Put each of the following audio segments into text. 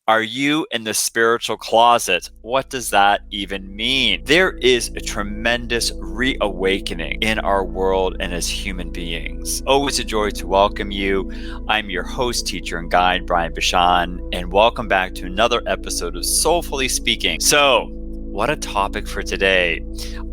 Are you in the spiritual closet? What does that even mean? There is a tremendous reawakening in our world and as human beings. Always a joy to welcome you. I'm your host, teacher, and guide, Brian Bachand, and welcome back to another episode of Soulfully Speaking. So, what a topic for today.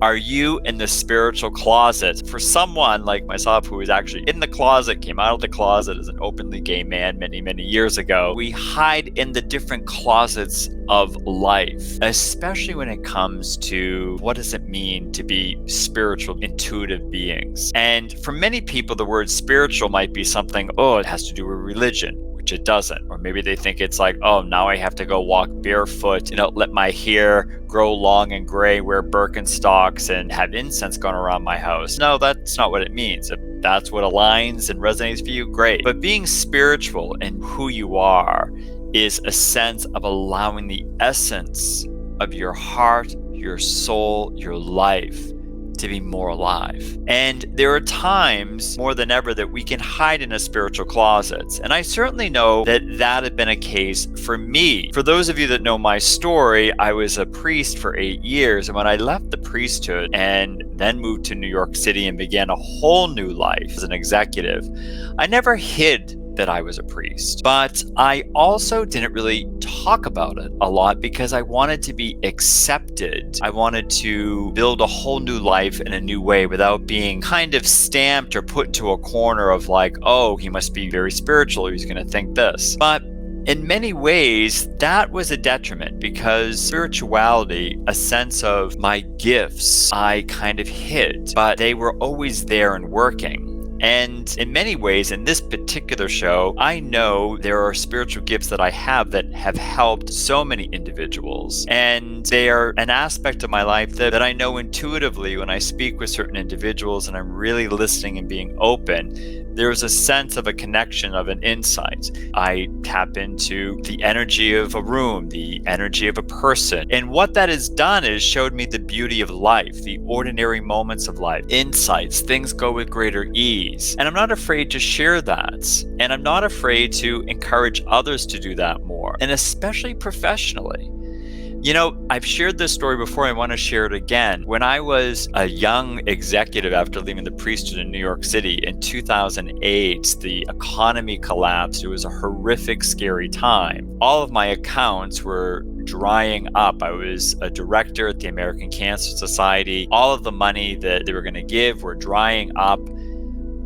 Are you in the spiritual closet? For someone like myself who was actually in the closet, came out of the closet as an openly gay man many, many years ago, we hide in the different closets of life, especially when it comes to what does it mean to be spiritual, intuitive beings. And for many people, the word spiritual might be something, it has to do with religion, which it doesn't. Or maybe they think it's like, now I have to go walk barefoot, let my hair grow long and gray, wear Birkenstocks, and have incense going around my house. No, that's not what it means. If that's what aligns and resonates for you, great. But being spiritual and who you are is a sense of allowing the essence of your heart, your soul, your life to be more alive. And there are times more than ever that we can hide in a spiritual closet. And I certainly know that had been a case for me. For those of you that know my story, I was a priest for 8 years. And when I left the priesthood and then moved to New York City and began a whole new life as an executive, I never hid that I was a priest. But I also didn't really talk about it a lot because I wanted to be accepted. I wanted to build a whole new life in a new way without being kind of stamped or put into a corner of like, he must be very spiritual, he's going to think this. But in many ways, that was a detriment because spirituality, a sense of my gifts, I kind of hid, but they were always there and working. And in many ways, in this particular show, I know there are spiritual gifts that I have that have helped so many individuals. And they are an aspect of my life that I know intuitively when I speak with certain individuals and I'm really listening and being open. There's a sense of a connection, of an insight. I tap into the energy of a room, the energy of a person. And what that has done is showed me the beauty of life, the ordinary moments of life, insights, things go with greater ease. And I'm not afraid to share that. And I'm not afraid to encourage others to do that more, and especially professionally. I've shared this story before. I want to share it again. When I was a young executive after leaving the priesthood in New York City in 2008, the economy collapsed. It was a horrific, scary time. All of my accounts were drying up. I was a director at the American Cancer Society. All of the money that they were going to give were drying up.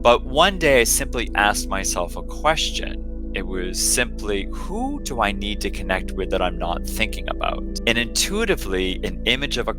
But one day I simply asked myself a question. It was simply, who do I need to connect with that I'm not thinking about? And intuitively, an image of a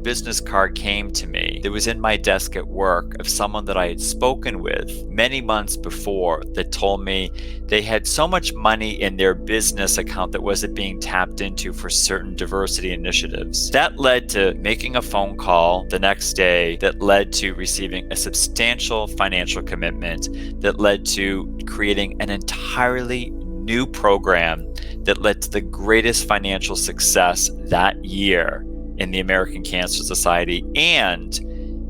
business card came to me that was in my desk at work of someone that I had spoken with many months before that told me they had so much money in their business account that wasn't being tapped into for certain diversity initiatives. That led to making a phone call the next day that led to receiving a substantial financial commitment that led to creating an entirely new program that led to the greatest financial success that year in the American Cancer Society. And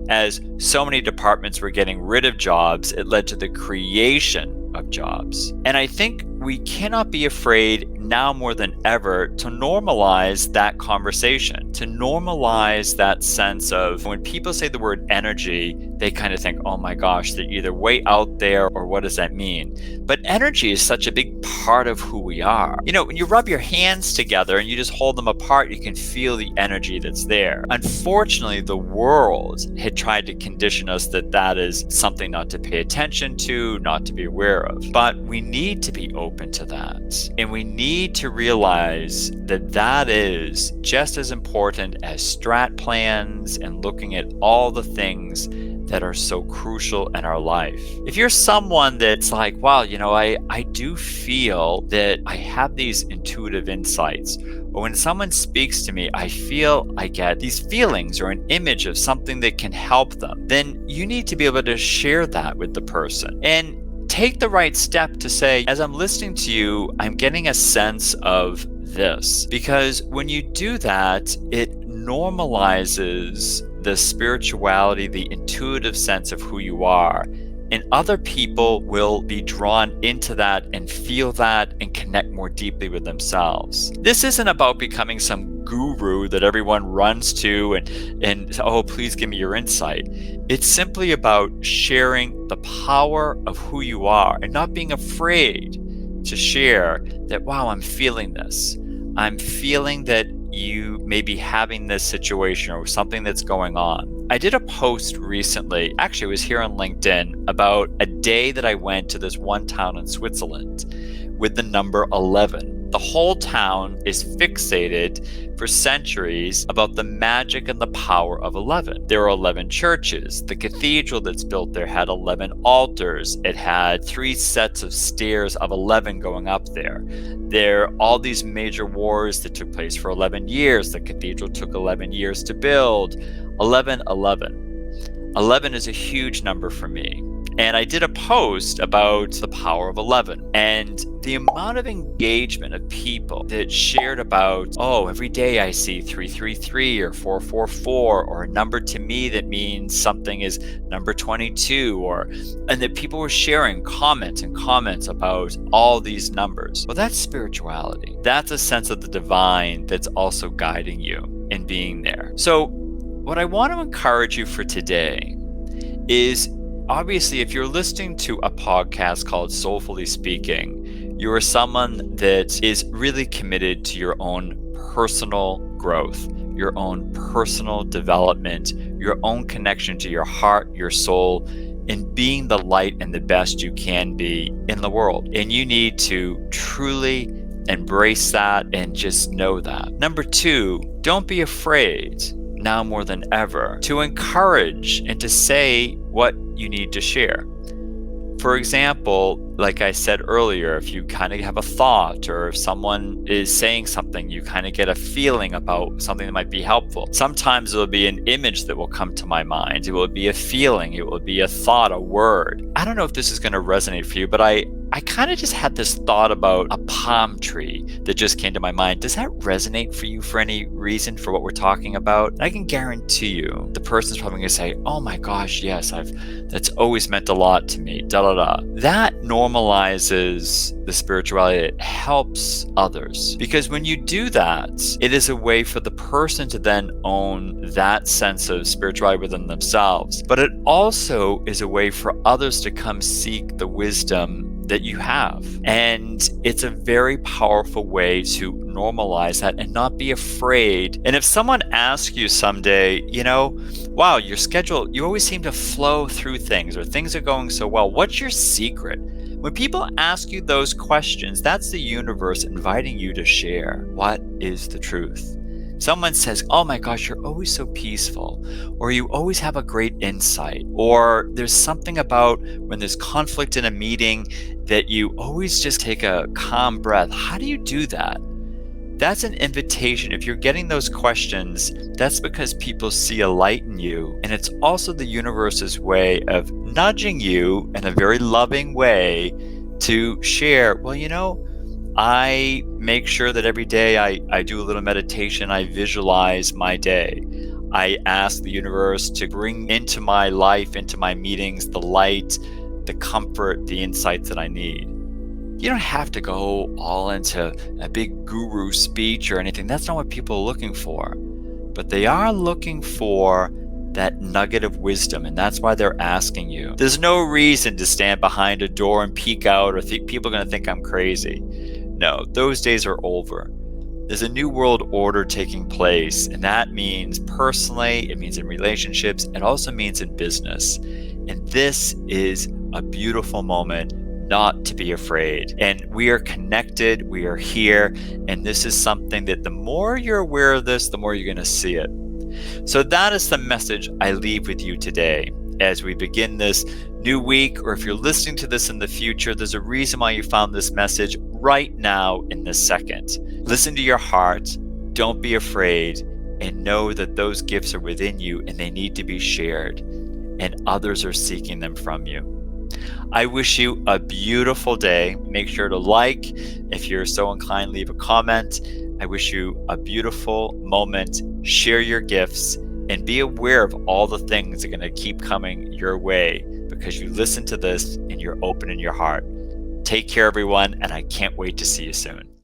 as so many departments were getting rid of jobs, it led to the creation of jobs. And I think we cannot be afraid now more than ever to normalize that conversation, to normalize that sense of when people say the word energy, they kind of think, oh my gosh, they're either way out there or what does that mean? But energy is such a big part of who we are. When you rub your hands together and you just hold them apart, you can feel the energy that's there. Unfortunately, the world had tried to condition us that is something not to pay attention to, not to be aware of. But we need to be open to that. And we need to realize that is just as important as strat plans and looking at all the things that are so crucial in our life. If you're someone that's like, wow, I do feel that I have these intuitive insights, or when someone speaks to me, I feel I get these feelings or an image of something that can help them, then you need to be able to share that with the person. And take the right step to say, as I'm listening to you, I'm getting a sense of this. Because when you do that, it normalizes the spirituality, the intuitive sense of who you are, And other people will be drawn into that and feel that and connect more deeply with themselves. This isn't about becoming some guru that everyone runs to and oh, please give me your insight. It's simply about sharing the power of who you are and not being afraid to share that, wow, I'm feeling this. I'm feeling that you may be having this situation or something that's going on. I did a post recently, actually it was here on LinkedIn, about a day that I went to this one town in Switzerland with the number 11. The whole town is fixated for centuries about the magic and the power of 11. There are 11 churches. The cathedral that's built there had 11 altars. It had 3 sets of stairs of 11 going up there. There are all these major wars that took place for 11 years. The cathedral took 11 years to build. 11, 11. 11 is a huge number for me. And I did a post about the power of 11 and the amount of engagement of people that shared about, oh, every day I see 333 or 444 or a number to me that means something is number 22 and that people were sharing comments about all these numbers. Well, that's spirituality. That's a sense of the divine that's also guiding you in being there. So what I want to encourage you for today is, obviously, if you're listening to a podcast called Soulfully Speaking, you are someone that is really committed to your own personal growth, your own personal development, your own connection to your heart, your soul, and being the light and the best you can be in the world. And you need to truly embrace that and just know that. Number 2, don't be afraid, now more than ever, to encourage and to say what you need to share. For example, like I said earlier, if you kind of have a thought or if someone is saying something, you kind of get a feeling about something that might be helpful. Sometimes it'll be an image that will come to my mind. It will be a feeling. It will be a thought, a word. I don't know if this is going to resonate for you, but I kind of just had this thought about a palm tree that just came to my mind. Does that resonate for you for any reason for what we're talking about? I can guarantee you the person's probably going to say, oh my gosh, yes, that's always meant a lot to me, da da da. That normalizes the spirituality. It helps others. Because when you do that, it is a way for the person to then own that sense of spirituality within themselves. But it also is a way for others to come seek the wisdom that you have. And it's a very powerful way to normalize that and not be afraid. And if someone asks you someday, wow, your schedule, you always seem to flow through things, or things are going so well, what's your secret? When people ask you those questions, that's the universe inviting you to share what is the truth. Someone says, oh my gosh, you're always so peaceful, or you always have a great insight, or there's something about when there's conflict in a meeting that you always just take a calm breath. How do you do that? That's an invitation. If you're getting those questions, that's because people see a light in you. And it's also the universe's way of nudging you in a very loving way to share, well, I make sure that every day I do a little meditation. I visualize my day. I ask the universe to bring into my life, into my meetings, the light, the comfort, the insights that I need. You don't have to go all into a big guru speech or anything. That's not what people are looking for. But they are looking for that nugget of wisdom, and that's why they're asking you. There's no reason to stand behind a door and peek out or think people are going to think I'm crazy. No, those days are over. There's a new world order taking place, and that means personally, it means in relationships, it also means in business. And this is a beautiful moment not to be afraid. And we are connected, we are here, and this is something that the more you're aware of this, the more you're going to see it. So that is the message I leave with you today as we begin this new week, or if you're listening to this in the future, there's a reason why you found this message right now in this second. Listen to your heart, don't be afraid, and know that those gifts are within you and they need to be shared, and others are seeking them from you. I wish you a beautiful day. Make sure to like. If you're so inclined, leave a comment. I wish you a beautiful moment. Share your gifts and be aware of all the things that are going to keep coming your way, because you listen to this and you're open in your heart. Take care, everyone, and I can't wait to see you soon.